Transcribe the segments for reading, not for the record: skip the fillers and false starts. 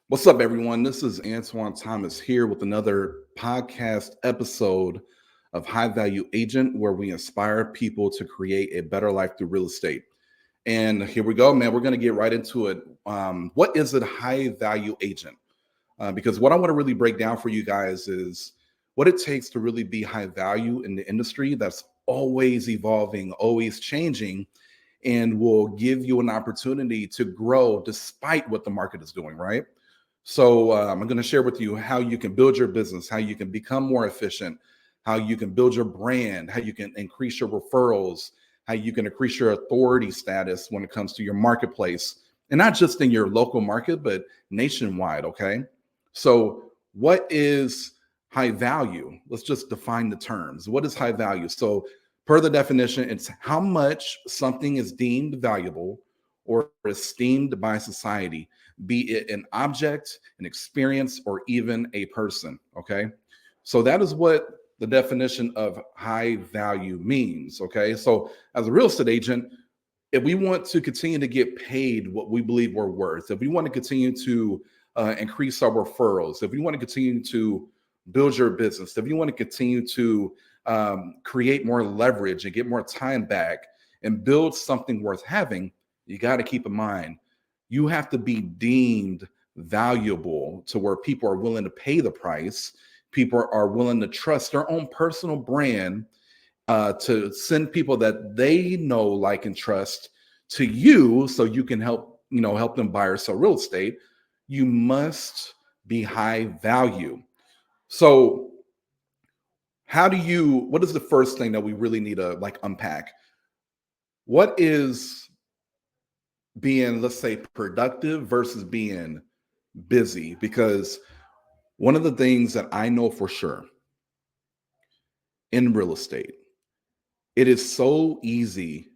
What's up, everyone? This is Anthwon Thomas here with another podcast episode of High Value Agent, where we inspire people to create a better life through real estate. And here we go, man. We're going to get right into it. What is a high value agent? Because what I want to really break down for you guys is what it takes to really be high value in the industry that's always evolving, always changing, and will give you an opportunity to grow despite what the market is doing, right? So I'm going to share with you how you can build your business, how you can become more efficient, how you can build your brand, how you can increase your referrals, how you can increase your authority status when it comes to your marketplace, and not just in your local market, but nationwide. Okay. So what is high value? Let's just define the terms. What is high value? So per the definition, it's how much something is deemed valuable or esteemed by society, be it an object, an experience, or even a person. Okay. So that is what the definition of high value means. Okay. So as a real estate agent, if we want to continue to get paid what we believe we're worth, if we want to continue to increase our referrals, if we want to continue to build your business, if you want to continue to create more leverage and get more time back and build something worth having, you got to keep in mind you have to be deemed valuable to where people are willing to pay the price. People are willing to trust their own personal brand to send people that they know, like, and trust to you, so you can help them buy or sell real estate. You must be high value. So what is the first thing that we really need to unpack? What is being, let's say, productive versus being busy? Because one of the things that I know for sure in real estate, it is so easy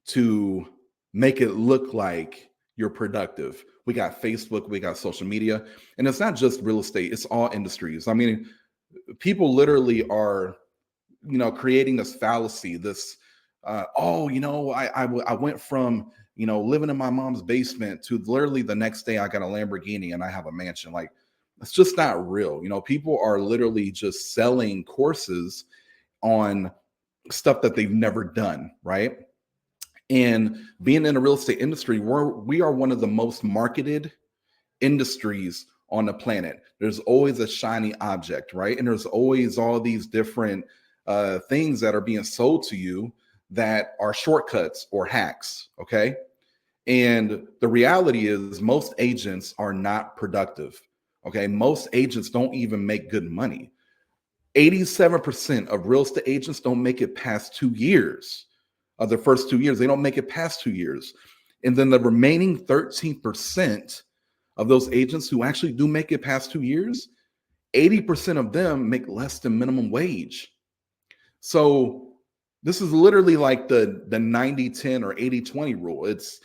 to make it look like you're productive. We got Facebook, we got social media, and it's not just real estate, it's all industries. I mean, people literally are, creating this fallacy, this, I went from, living in my mom's basement to literally the next day I got a Lamborghini and I have a mansion. Like, it's just not real. People are literally just selling courses on stuff that they've never done, right? And being in the real estate industry, we are one of the most marketed industries on the planet. There's always a shiny object, right? And there's always all these different things that are being sold to you that are shortcuts or hacks. Okay. And the reality is, most agents are not productive. Okay. Most agents don't even make good money. 87% of real estate agents don't make it past 2 years. Of the first 2 years, they don't make it past 2 years. And then the remaining 13% of those agents who actually do make it past 2 years, 80% of them make less than minimum wage. So this is literally like the 90-10 or 80-20 rule. It's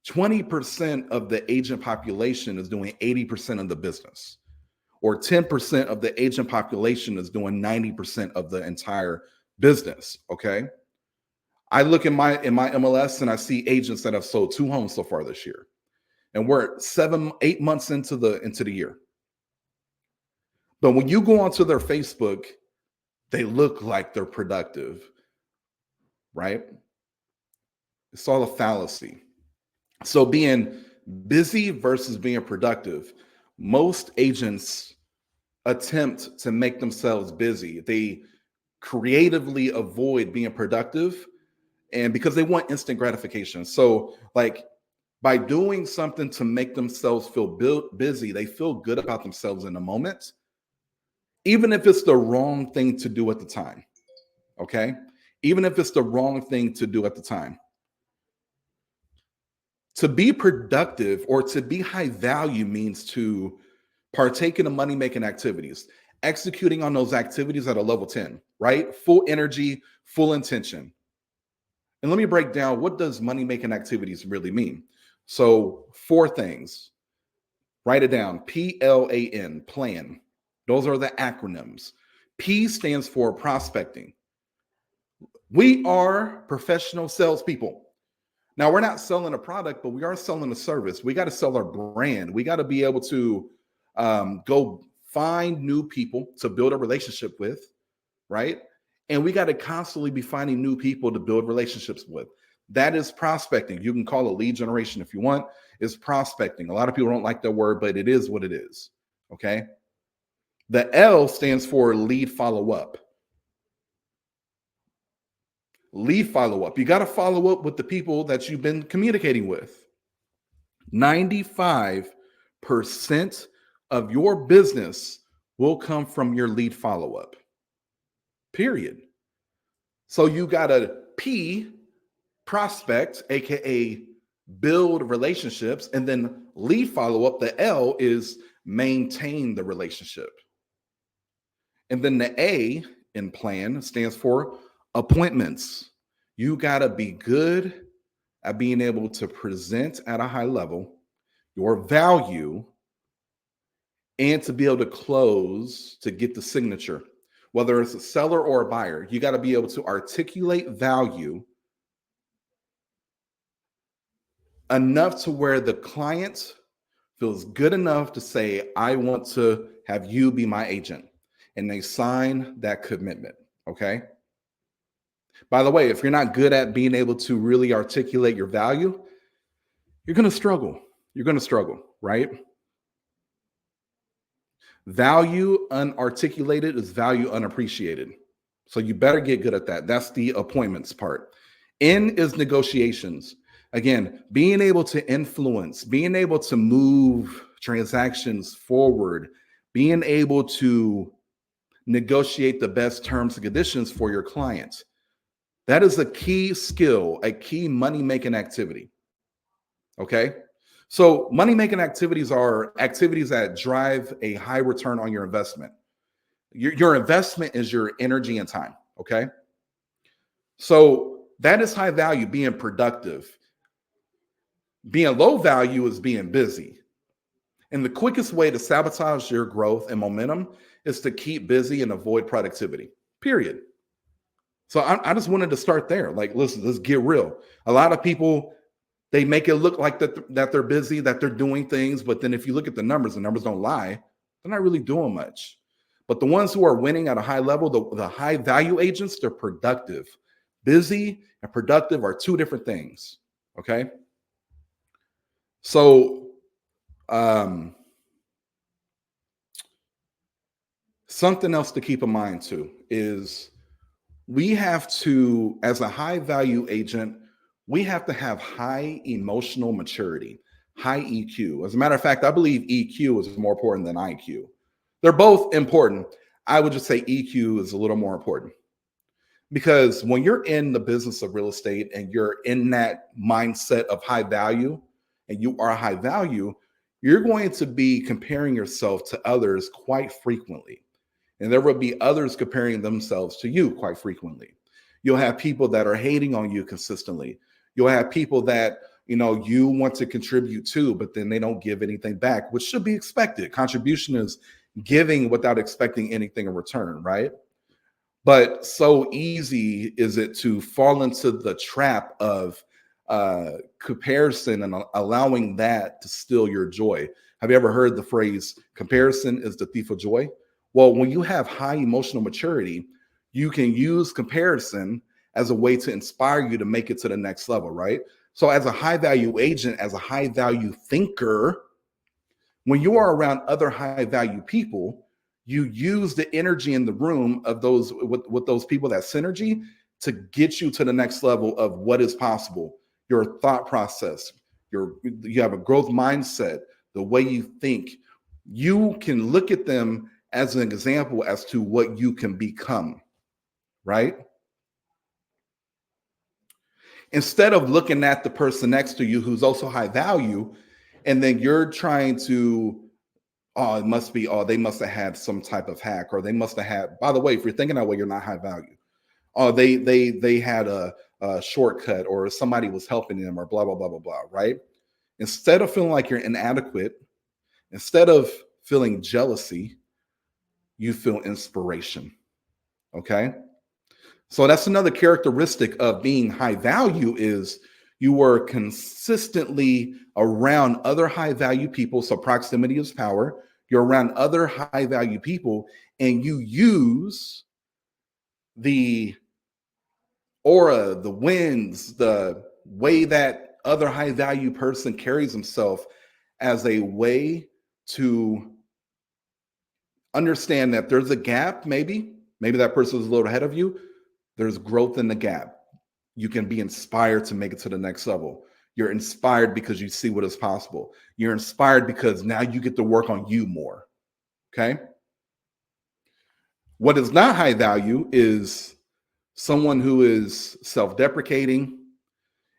20% of the agent population is doing 80% of the business, or 10% of the agent population is doing 90% of the entire business. Okay. I look in my MLS and I see agents that have sold 2 homes so far this year. And we're 7, 8 months into the year. But when you go onto their Facebook, they look like they're productive, right? It's all a fallacy. So being busy versus being productive, most agents attempt to make themselves busy. They creatively avoid being productive, and because they want instant gratification. So, like, by doing something to make themselves feel busy, they feel good about themselves in the moment, even if it's the wrong thing to do at the time. Okay. Even if it's the wrong thing to do at the time. To be productive or to be high value means to partake in the money making activities, executing on those activities at a level 10, right? Full energy, full intention. And let me break down, what does money making activities really mean? So, 4 things. Write it down. PLAN, plan. Those are the acronyms. P stands for prospecting. We are professional salespeople. Now, we're not selling a product, but we are selling a service. We got to sell our brand. We got to be able to go find new people to build a relationship with, right? And we got to constantly be finding new people to build relationships with. That is prospecting. You can call it lead generation if you want. It's prospecting. A lot of people don't like that word, but it is what it is. Okay. The L stands for lead follow up. Lead follow up. You got to follow up with the people that you've been communicating with. 95% of your business will come from your lead follow up, period. So you got to P, prospect, AKA build relationships, and then lead follow up. The L is maintain the relationship. And then the A in plan stands for appointments. You got to be good at being able to present at a high level your value and to be able to close to get the signature. Whether it's a seller or a buyer, you got to be able to articulate value enough to where the client feels good enough to say, I want to have you be my agent. And they sign that commitment. Okay. By the way, if you're not good at being able to really articulate your value, you're going to struggle. You're going to struggle, right? Value unarticulated is value unappreciated. So you better get good at that. That's the appointments part. N is negotiations. Again, being able to influence, being able to move transactions forward, being able to negotiate the best terms and conditions for your clients. That is a key skill, a key money making activity. Okay. So, money making activities are activities that drive a high return on your investment. Your investment is your energy and time. Okay. So, that is high value, being productive. Being low value is being busy. And the quickest way to sabotage your growth and momentum is to keep busy and avoid productivity, period. So, I just wanted to start there. Like, listen, let's get real. A lot of people, they make it look like that they're busy, that they're doing things. But then if you look at the numbers don't lie. They're not really doing much. But the ones who are winning at a high level, the high value agents, they're productive. Busy and productive are two different things. Okay. So something else to keep in mind too is we have to, as a high value agent, we have to have high emotional maturity, high EQ. As a matter of fact, I believe EQ is more important than IQ. They're both important. I would just say EQ is a little more important because when you're in the business of real estate and you're in that mindset of high value and you are high value, you're going to be comparing yourself to others quite frequently. And there will be others comparing themselves to you quite frequently. You'll have people that are hating on you consistently. You'll have people that, you want to contribute to, but then they don't give anything back, which should be expected. Contribution is giving without expecting anything in return, right? But so easy is it to fall into the trap of comparison and allowing that to steal your joy. Have you ever heard the phrase, comparison is the thief of joy? Well, when you have high emotional maturity, you can use comparison as a way to inspire you to make it to the next level, right? So as a high value agent, as a high value thinker, when you are around other high value people, you use the energy in the room of those with those people, that synergy, to get you to the next level of what is possible. Your thought process, you have a growth mindset, the way you think. You can look at them as an example as to what you can become, right? Instead of looking at the person next to you who's also high value, and then you're trying to, oh, it must be, oh, they must have had some type of hack, or they must have had, by the way, if you're thinking that way, you're not high value. Oh, they had a shortcut, or somebody was helping them, or blah, blah, blah, blah, blah, right? Instead of feeling like you're inadequate, instead of feeling jealousy, you feel inspiration. Okay. So that's another characteristic of being high value is You were consistently around other high value people. So proximity is power. You're around other high value people and you use the aura, the winds, the way that other high value person carries himself as a way to understand that there's a gap, maybe that person is a little ahead of you. There's growth in the gap. You can be inspired to make it to the next level. You're inspired because you see what is possible. You're inspired because now you get to work on you more. Okay. What is not high value is someone who is self deprecating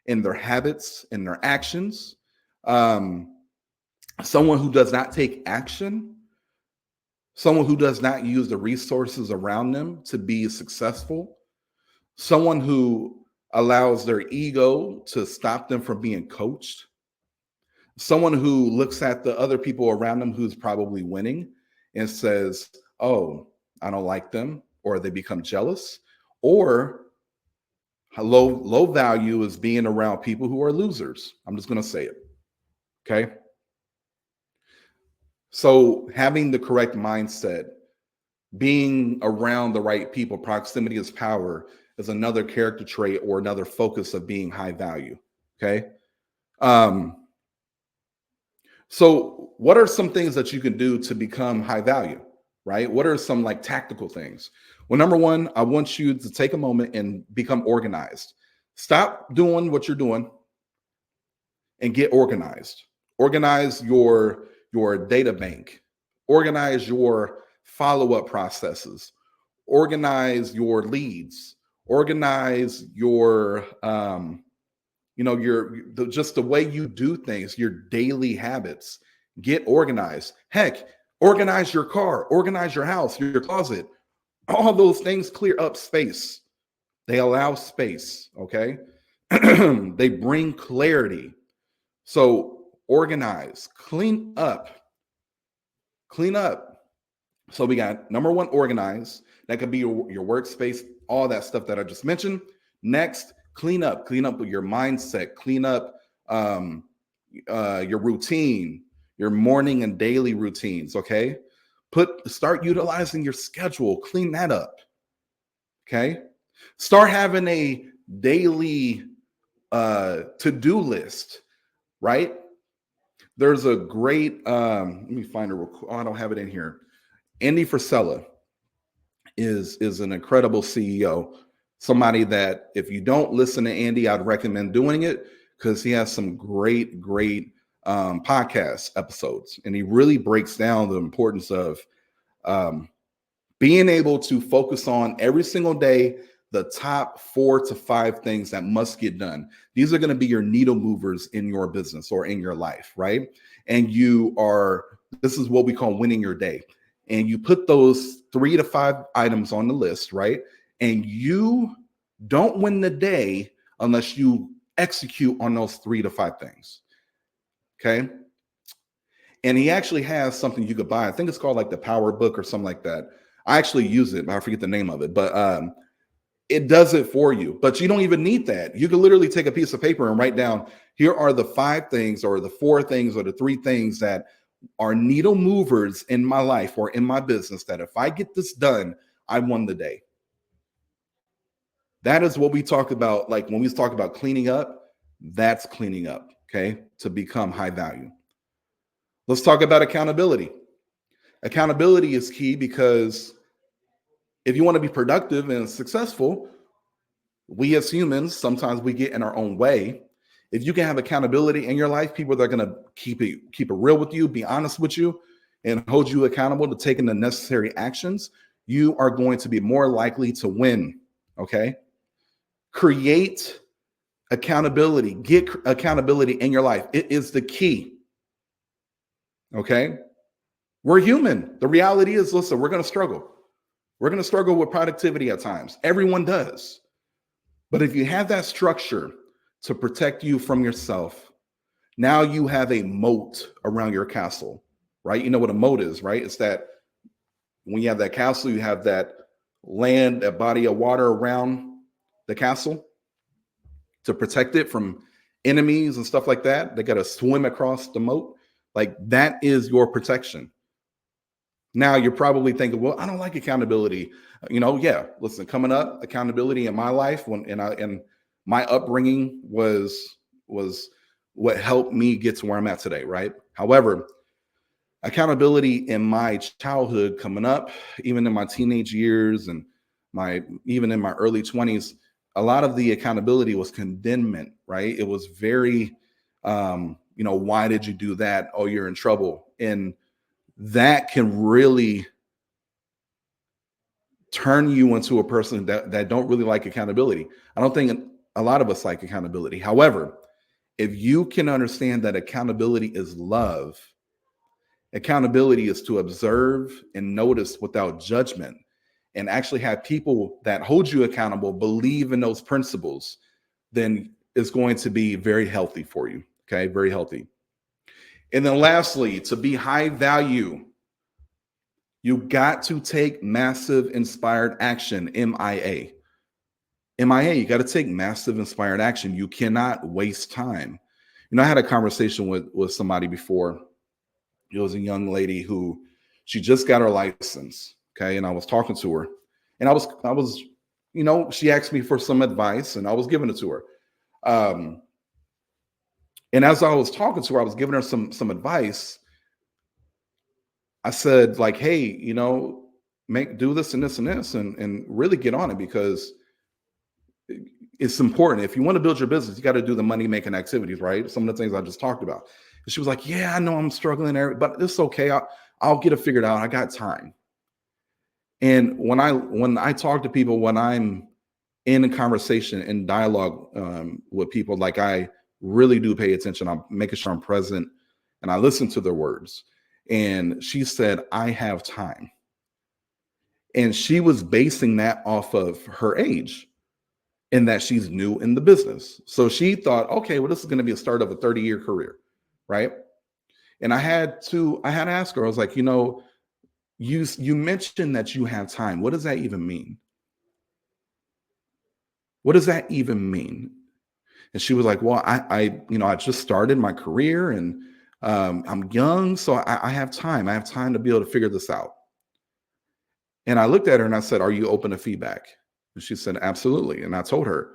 in their habits, in their actions, um, someone who does not take action, someone who does not use the resources around them to be successful, someone who allows their ego to stop them from being coached, someone who looks at the other people around them who's probably winning and says, oh, I don't like them, or they become jealous, or low value is being around people who are losers. I'm just going to say it. Okay. So having the correct mindset, being around the right people, proximity is power, is another character trait or another focus of being high value. Okay. Um, so what are some things that you can do to become high value? Right? What are some like tactical things? Well, number one, I want you to take a moment and become organized. Stop doing what you're doing and get organized. Organize your data bank. Organize your follow-up processes. Organize your leads. Organize your just the way you do things, your daily habits. Get organized. Heck, organize your car, organize your house, your closet. All those things clear up space. They allow space, okay? They bring clarity. So organize, clean up, clean up. So we got number one, organize. That could be your workspace, all that stuff that I just mentioned. Next, clean up with your mindset, clean up your routine, your morning and daily routines. Okay, start utilizing your schedule, clean that up. Okay, start having a daily to-do list. Right? There's a great let me find it real quick. Oh, I don't have it in here. Andy Frisella is an incredible CEO. Somebody that if you don't listen to Andy, I'd recommend doing it because he has some great podcast episodes, and he really breaks down the importance of um, being able to focus on every single day the top 4 to 5 things that must get done. These are going to be your needle movers in your business or in your life, right? And this is what we call winning your day. And you put those 3 to 5 items on the list, right? And you don't win the day unless you execute on those 3 to 5 things. Okay. And he actually has something you could buy. I think it's called like the Power Book or something like that. I actually use it, but I forget the name of it. But it does it for you. But you don't even need that. You can literally take a piece of paper and write down, here are the 5 things or the 4 things or the 3 things that are needle movers in my life or in my business that if I get this done, I won the day. That is what we talk about. Like when we talk about cleaning up, that's cleaning up, okay, to become high value. Let's talk about accountability. Accountability is key because if you want to be productive and successful, we as humans, sometimes we get in our own way. If you can have accountability in your life, people that are going to keep it real with you, be honest with you, and hold you accountable to taking the necessary actions, you are going to be more likely to win. Okay. Create accountability, get accountability in your life. It is the key. Okay. We're human. The reality is, listen, we're going to struggle. We're going to struggle with productivity at times. Everyone does. But if you have that structure to protect you from yourself, now you have a moat around your castle, right? You know what a moat is, right? It's that when you have that castle, you have that land, that body of water around the castle to protect it from enemies and stuff like that. They got to swim across the moat. Like that is your protection. Now you're probably thinking, well, I don't like accountability. Yeah. Listen, coming up, accountability in my life and my upbringing was what helped me get to where I'm at today, right? However, accountability in my childhood coming up, even in my teenage years and my even in my early 20s, a lot of the accountability was condemnment, right? It was very why did you do that? Oh, you're in trouble. And that can really turn you into a person that don't really like accountability. I don't think a lot of us like accountability. However, if you can understand that accountability is love, accountability is to observe and notice without judgment and actually have people that hold you accountable believe in those principles, then it's going to be very healthy for you. Okay, very healthy. And then lastly, to be high value, you got to take massive inspired action, MIA. MIA, you got to take massive inspired action. You cannot waste time. I had a conversation with somebody before. It was a young lady who she just got her license. Okay. And I was talking to her and she asked me for some advice and I was giving it to her. And as I was talking to her, I was giving her some advice. I said, like, hey, do this and this and this and really get on it because it's important. If you want to build your business, you got to do the money making activities, right? Some of the things I just talked about. And she was like, yeah, I know I'm struggling there, but it's okay. I'll get it figured out. I got time. And when I talk to people, when I'm in a conversation in dialogue with people, like I really do pay attention. I'm making sure I'm present and I listen to their words. And she said, I have time. And she was basing that off of her age and that she's new in the business. So she thought, okay, well, this is going to be a start of a 30-year career, right? And I had to ask her, I was like, you mentioned that you have time. What does that even mean? What does that even mean? And she was like, well, I just started my career and I'm young, so I have time. I have time to be able to figure this out. And I looked at her and I said, are you open to feedback? And she said, absolutely. And I told her,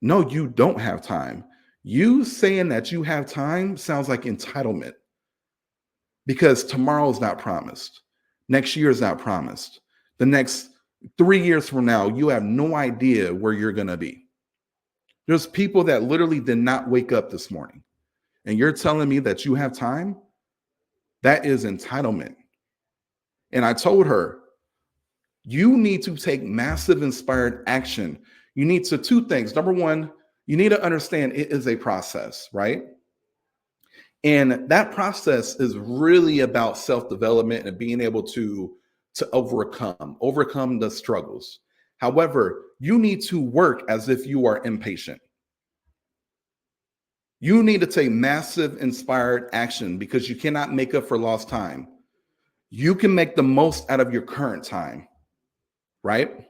no, you don't have time. You saying that you have time sounds like entitlement because tomorrow is not promised. Next year is not promised. The next 3 years from now, you have no idea where you're going to be. There's people that literally did not wake up this morning. And you're telling me that you have time? That is entitlement. And I told her, you need to take massive inspired action. You need to two things. Number one, you need to understand it is a process, right? And that process is really about self-development and being able to overcome the struggles. However, you need to work as if you are impatient. You need to take massive inspired action because you cannot make up for lost time. You can make the most out of your current time, right?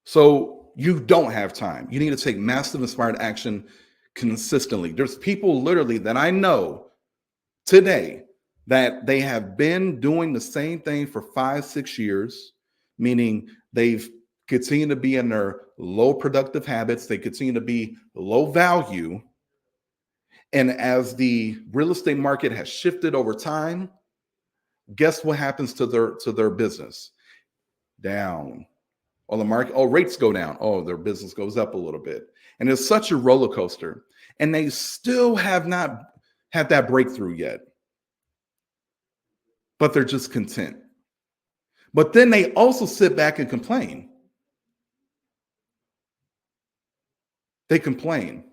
So you don't have time. You need to take massive inspired action consistently. There's people literally that I know today that they have been doing the same thing for 5, 6 years, meaning they've continued to be in their low productive habits. They continue to be low value. And as the real estate market has shifted over time, guess what happens to their business? Down. Or the market, rates go down. Oh, their business goes up a little bit. And it's such a roller coaster. And they still have not had that breakthrough yet. But they're just content. But then they also sit back and complain. They complain.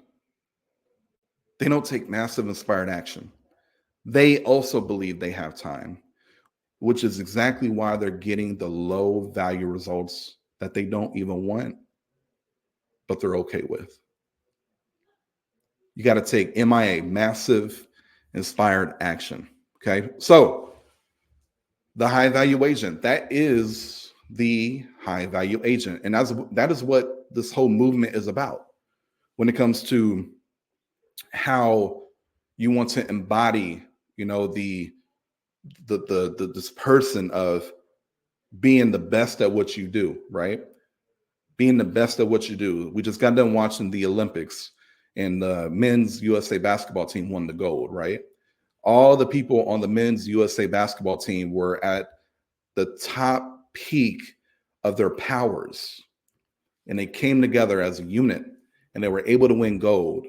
They don't take massive inspired action. They also believe they have time, which is exactly why they're getting the low value results that they don't even want, but they're okay with. You got to take MIA, massive inspired action. Okay. So the high value agent, that is the high value agent. And that is what this whole movement is about. when it comes to how you want to embody, this person of being the best at what you do, right? Being the best at what you do. We just got done watching the Olympics, and the men's USA basketball team won the gold, right? All the people on the men's USA basketball team were at the top peak of their powers, and they came together as a unit, and they were able to win gold.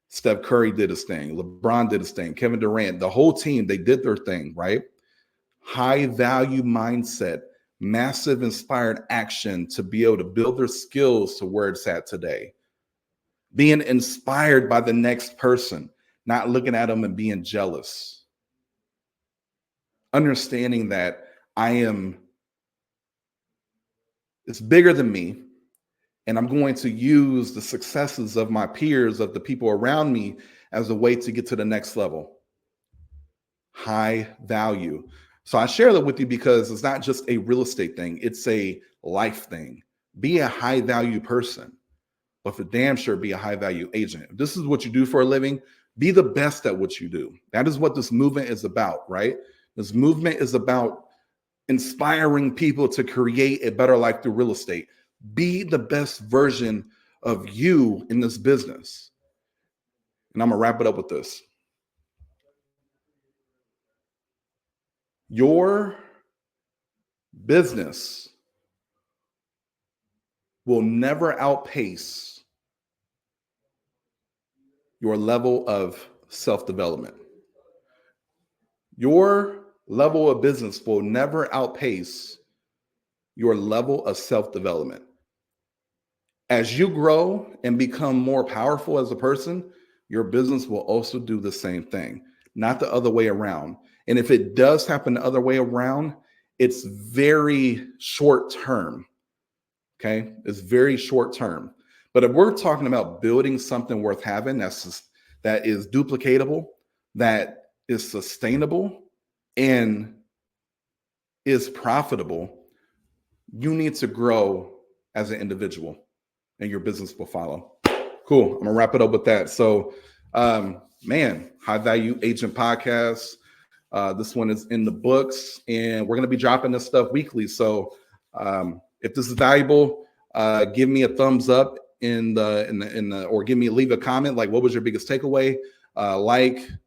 Steph Curry did his thing, LeBron did his thing, Kevin Durant, the whole team, they did their thing, right? High value mindset, massive inspired action to be able to build their skills to where it's at today. Being inspired by the next person, not looking at them and being jealous. Understanding that it's bigger than me, and I'm going to use the successes of my peers, of the people around me, as a way to get to the next level. High value. So I share that with you because it's not just a real estate thing, it's a life thing. Be a high value person, but for damn sure, be a high value agent. If this is what you do for a living, be the best at what you do. That is what this movement is about, right? This movement is about inspiring people to create a better life through real estate. Be the best version of you in this business. And I'm going to wrap it up with this. Your business will never outpace your level of self-development. Your level of business will never outpace your level of self-development. As you grow and become more powerful as a person, your business will also do the same thing, not the other way around. And if it does happen the other way around, it's very short term. Okay. It's very short term. But if we're talking about building something worth having that is duplicatable, that is sustainable, and is profitable, you need to grow as an individual, and your business will follow. Cool. I'm gonna wrap it up with that. So, High Value Agent Podcast. This one is in the books, and we're gonna be dropping this stuff weekly. So, if this is valuable, give me a thumbs up or leave a comment. Like, what was your biggest takeaway?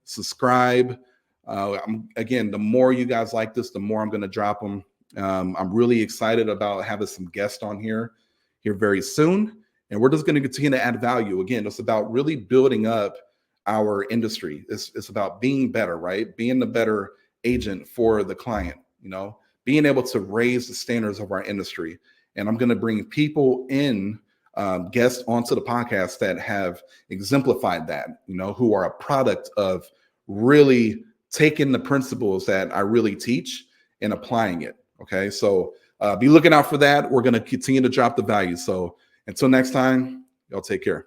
Subscribe. Again, the more you guys like this, the more I'm gonna drop them. I'm really excited about having some guests on here very soon. And we're just going to continue to add value. Again, it's about really building up our industry. It's about being better, right? Being the better agent for the client, being able to raise the standards of our industry. And I'm going to bring people in, guests onto the podcast that have exemplified that, who are a product of really taking the principles that I really teach and applying it. Okay. So be looking out for that. We're going to continue to drop the value. So until next time, y'all take care.